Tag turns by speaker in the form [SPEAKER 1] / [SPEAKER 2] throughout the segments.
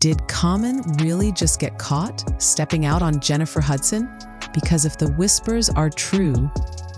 [SPEAKER 1] Did Common really just get caught stepping out on Jennifer Hudson? Because if the whispers are true,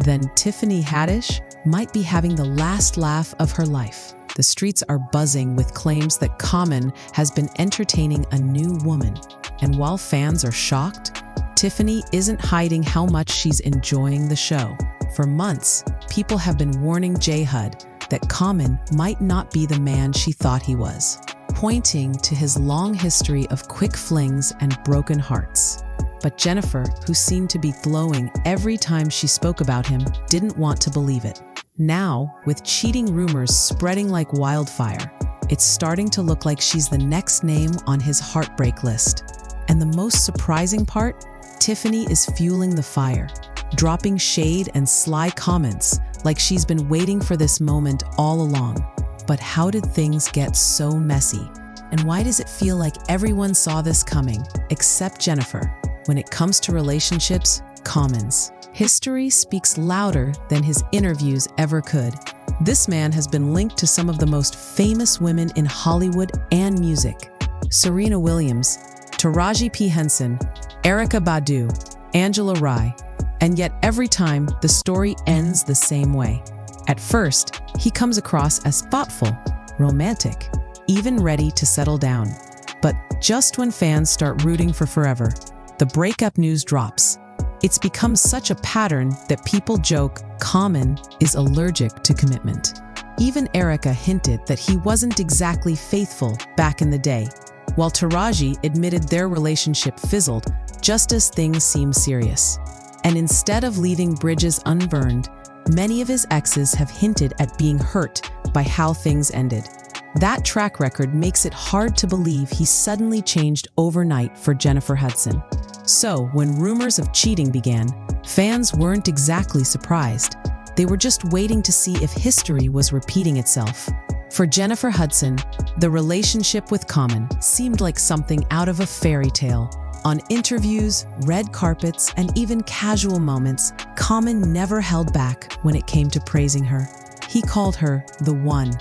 [SPEAKER 1] then Tiffany Haddish might be having the last laugh of her life. The streets are buzzing with claims that Common has been entertaining a new woman. And while fans are shocked, Tiffany isn't hiding how much she's enjoying the show. For months, people have been warning J-Hud that Common might not be the man she thought he was, pointing to his long history of quick flings and broken hearts. But Jennifer, who seemed to be glowing every time she spoke about him, didn't want to believe it. Now, with cheating rumors spreading like wildfire, it's starting to look like she's the next name on his heartbreak list. And the most surprising part? Tiffany is fueling the fire, dropping shade and sly comments like she's been waiting for this moment all along. But how did things get so messy? And why does it feel like everyone saw this coming, except Jennifer? When it comes to relationships, Common's history speaks louder than his interviews ever could. This man has been linked to some of the most famous women in Hollywood and music. Serena Williams, Taraji P. Henson, Erykah Badu, Angela Rye. And yet every time, the story ends the same way. At first, he comes across as thoughtful, romantic, even ready to settle down. But just when fans start rooting for forever, the breakup news drops. It's become such a pattern that people joke Common is allergic to commitment. Even Erykah hinted that he wasn't exactly faithful back in the day, while Taraji admitted their relationship fizzled just as things seemed serious. And instead of leaving bridges unburned, many of his exes have hinted at being hurt by how things ended. That track record makes it hard to believe he suddenly changed overnight for Jennifer Hudson. So, when rumors of cheating began, fans weren't exactly surprised. They were just waiting to see if history was repeating itself. For Jennifer Hudson, the relationship with Common seemed like something out of a fairy tale. On interviews, red carpets, and even casual moments, Common never held back when it came to praising her. He called her the one,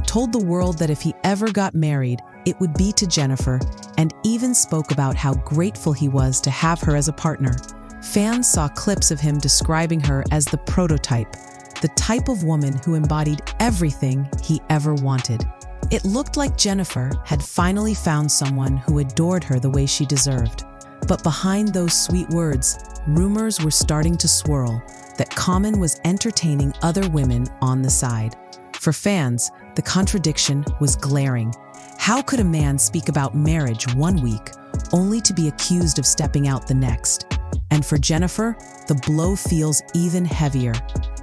[SPEAKER 1] told the world that if he ever got married, it would be to Jennifer, and even spoke about how grateful he was to have her as a partner. Fans saw clips of him describing her as the prototype, the type of woman who embodied everything he ever wanted. It looked like Jennifer had finally found someone who adored her the way she deserved. But behind those sweet words, rumors were starting to swirl that Common was entertaining other women on the side. For fans, the contradiction was glaring. How could a man speak about marriage one week, only to be accused of stepping out the next? And for Jennifer, the blow feels even heavier.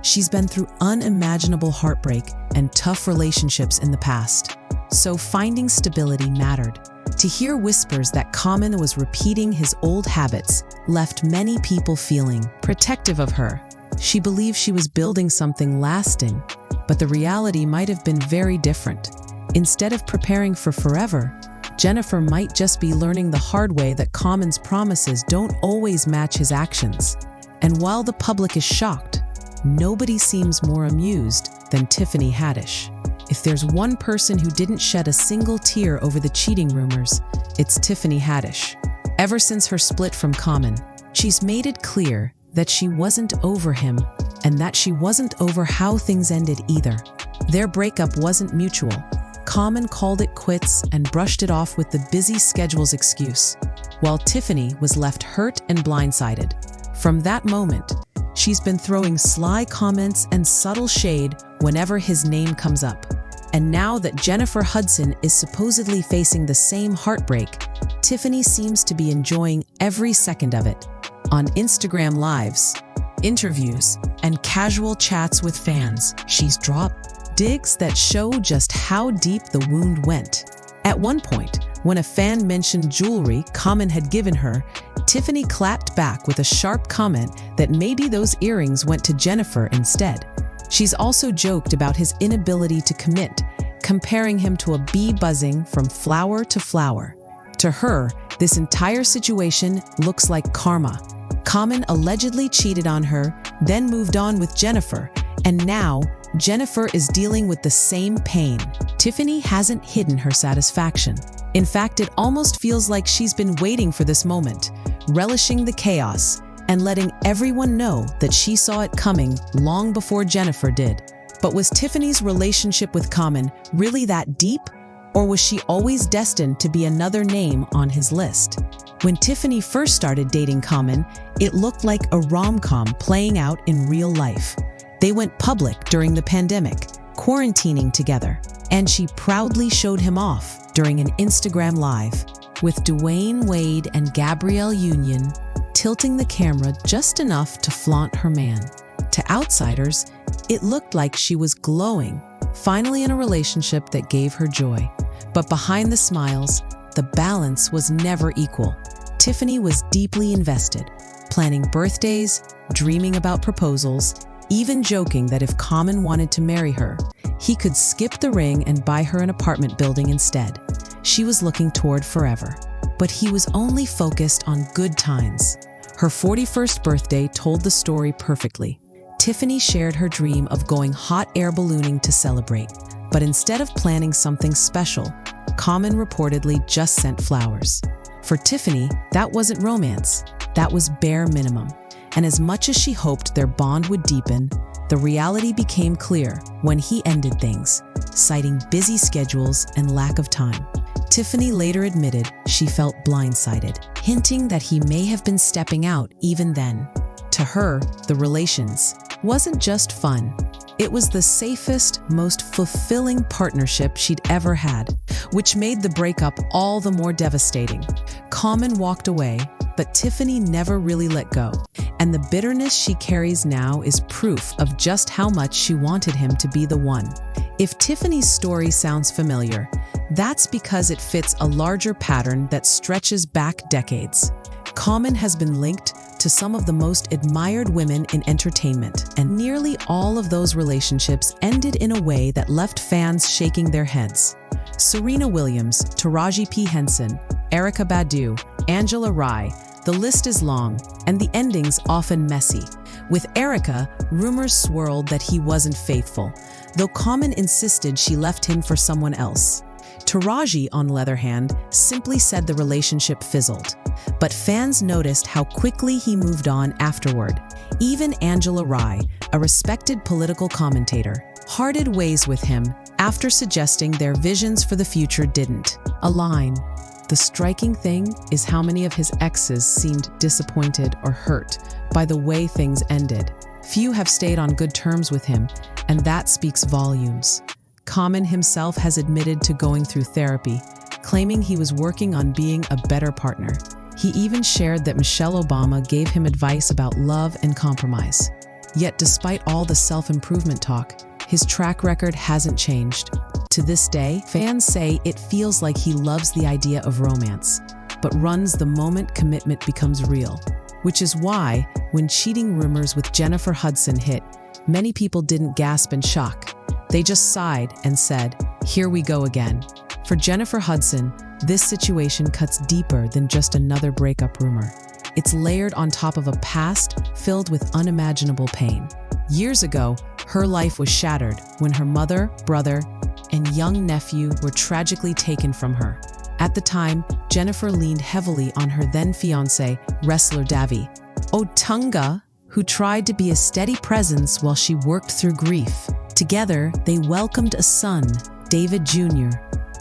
[SPEAKER 1] She's been through unimaginable heartbreak and tough relationships in the past. So finding stability mattered. To hear whispers that Common was repeating his old habits left many people feeling protective of her. She believed she was building something lasting, but the reality might have been very different. Instead of preparing for forever, Jennifer might just be learning the hard way that Common's promises don't always match his actions. And while the public is shocked, nobody seems more amused than Tiffany Haddish. If there's one person who didn't shed a single tear over the cheating rumors, it's Tiffany Haddish. Ever since her split from Common, she's made it clear that she wasn't over him, and that she wasn't over how things ended either. Their breakup wasn't mutual. Common called it quits and brushed it off with the busy schedule's excuse, while Tiffany was left hurt and blindsided. From that moment, she's been throwing sly comments and subtle shade whenever his name comes up. And now that Jennifer Hudson is supposedly facing the same heartbreak, Tiffany seems to be enjoying every second of it. On Instagram Lives, interviews, and casual chats with fans, she's dropped digs that show just how deep the wound went. At one point, when a fan mentioned jewelry Common had given her, Tiffany clapped back with a sharp comment that maybe those earrings went to Jennifer instead. She's also joked about his inability to commit, comparing him to a bee buzzing from flower to flower. To her, this entire situation looks like karma. Common allegedly cheated on her, then moved on with Jennifer, and now Jennifer is dealing with the same pain. Tiffany hasn't hidden her satisfaction. In fact, it almost feels like she's been waiting for this moment, relishing the chaos and letting everyone know that she saw it coming long before Jennifer did. But was Tiffany's relationship with Common really that deep? Or was she always destined to be another name on his list? When Tiffany first started dating Common, it looked like a rom-com playing out in real life. They went public during the pandemic, quarantining together, and she proudly showed him off during an Instagram Live, with Dwayne Wade and Gabrielle Union tilting the camera just enough to flaunt her man. To outsiders, it looked like she was glowing, finally in a relationship that gave her joy. But behind the smiles, the balance was never equal. Tiffany was deeply invested, planning birthdays, dreaming about proposals, even joking that if Common wanted to marry her, he could skip the ring and buy her an apartment building instead. She was looking toward forever. But he was only focused on good times. Her 41st birthday told the story perfectly. Tiffany shared her dream of going hot air ballooning to celebrate. But instead of planning something special, Common reportedly just sent flowers. For Tiffany, that wasn't romance. That was bare minimum. And as much as she hoped their bond would deepen, the reality became clear when he ended things, citing busy schedules and lack of time. Tiffany later admitted she felt blindsided, hinting that he may have been stepping out even then. To her, the relations wasn't just fun. It was the safest, most fulfilling partnership she'd ever had, which made the breakup all the more devastating. Common walked away, but Tiffany never really let go. And the bitterness she carries now is proof of just how much she wanted him to be the one. If Tiffany's story sounds familiar, that's because it fits a larger pattern that stretches back decades. Common has been linked to some of the most admired women in entertainment, and nearly all of those relationships ended in a way that left fans shaking their heads. Serena Williams, Taraji P. Henson, Erykah Badu, Angela Rye, the list is long, and the endings often messy. With Erykah, rumors swirled that he wasn't faithful, though Common insisted she left him for someone else. Taraji, on the other hand, simply said the relationship fizzled. But fans noticed how quickly he moved on afterward. Even Angela Rye, a respected political commentator, parted ways with him after suggesting their visions for the future didn't align. The striking thing is how many of his exes seemed disappointed or hurt by the way things ended. Few have stayed on good terms with him, and that speaks volumes. Common himself has admitted to going through therapy, claiming he was working on being a better partner. He even shared that Michelle Obama gave him advice about love and compromise. Yet despite all the self-improvement talk, his track record hasn't changed. To this day, fans say it feels like he loves the idea of romance, but runs the moment commitment becomes real. Which is why, when cheating rumors with Jennifer Hudson hit, many people didn't gasp in shock. They just sighed and said, "Here we go again." For Jennifer Hudson, this situation cuts deeper than just another breakup rumor. It's layered on top of a past filled with unimaginable pain. Years ago, her life was shattered when her mother, brother, and young nephew were tragically taken from her. At the time, Jennifer leaned heavily on her then-fiancé, wrestler Davi Otunga, who tried to be a steady presence while she worked through grief. Together, they welcomed a son, David Jr.,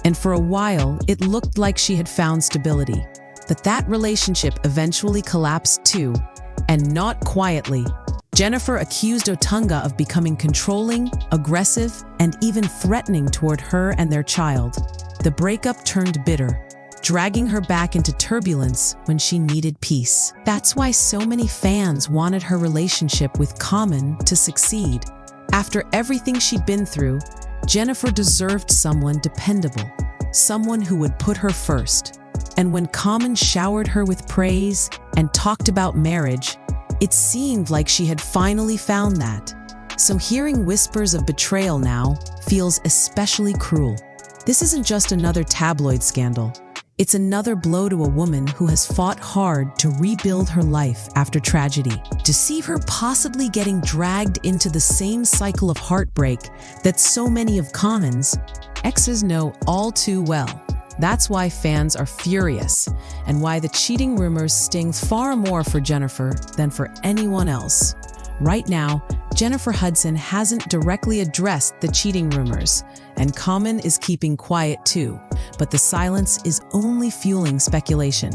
[SPEAKER 1] and for a while, it looked like she had found stability. But that relationship eventually collapsed too, and not quietly. Jennifer accused Otunga of becoming controlling, aggressive, and even threatening toward her and their child. The breakup turned bitter, dragging her back into turbulence when she needed peace. That's why so many fans wanted her relationship with Common to succeed. After everything she'd been through, Jennifer deserved someone dependable, someone who would put her first. And when Common showered her with praise and talked about marriage, it seemed like she had finally found that. So hearing whispers of betrayal now feels especially cruel. This isn't just another tabloid scandal. It's another blow to a woman who has fought hard to rebuild her life after tragedy. To see her possibly getting dragged into the same cycle of heartbreak that so many of Common's exes know all too well. That's why fans are furious, and why the cheating rumors sting far more for Jennifer than for anyone else. Right now, Jennifer Hudson hasn't directly addressed the cheating rumors, and Common is keeping quiet too, but the silence is only fueling speculation.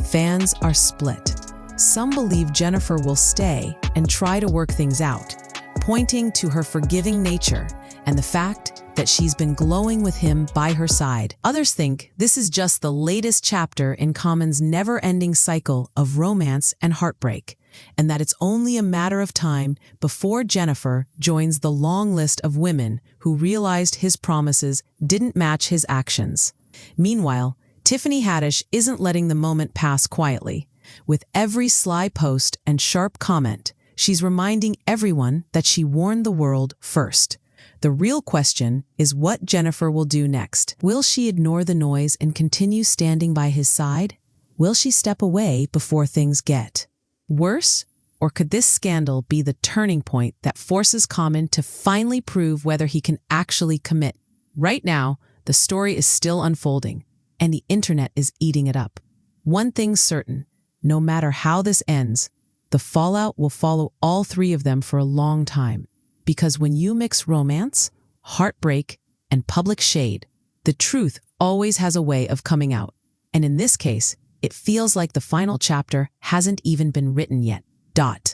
[SPEAKER 1] Fans are split. Some believe Jennifer will stay and try to work things out, pointing to her forgiving nature and the fact that she's been glowing with him by her side. Others think this is just the latest chapter in Common's never-ending cycle of romance and heartbreak, and that it's only a matter of time before Jennifer joins the long list of women who realized his promises didn't match his actions. Meanwhile, Tiffany Haddish isn't letting the moment pass quietly. With every sly post and sharp comment, she's reminding everyone that she warned the world first. The real question is what Jennifer will do next. Will she ignore the noise and continue standing by his side? Will she step away before things get worse? Or could this scandal be the turning point that forces Common to finally prove whether he can actually commit? Right now, the story is still unfolding, and the internet is eating it up. One thing's certain, no matter how this ends, the fallout will follow all three of them for a long time. Because when you mix romance, heartbreak, and public shade, the truth always has a way of coming out. And in this case, it feels like the final chapter hasn't even been written yet.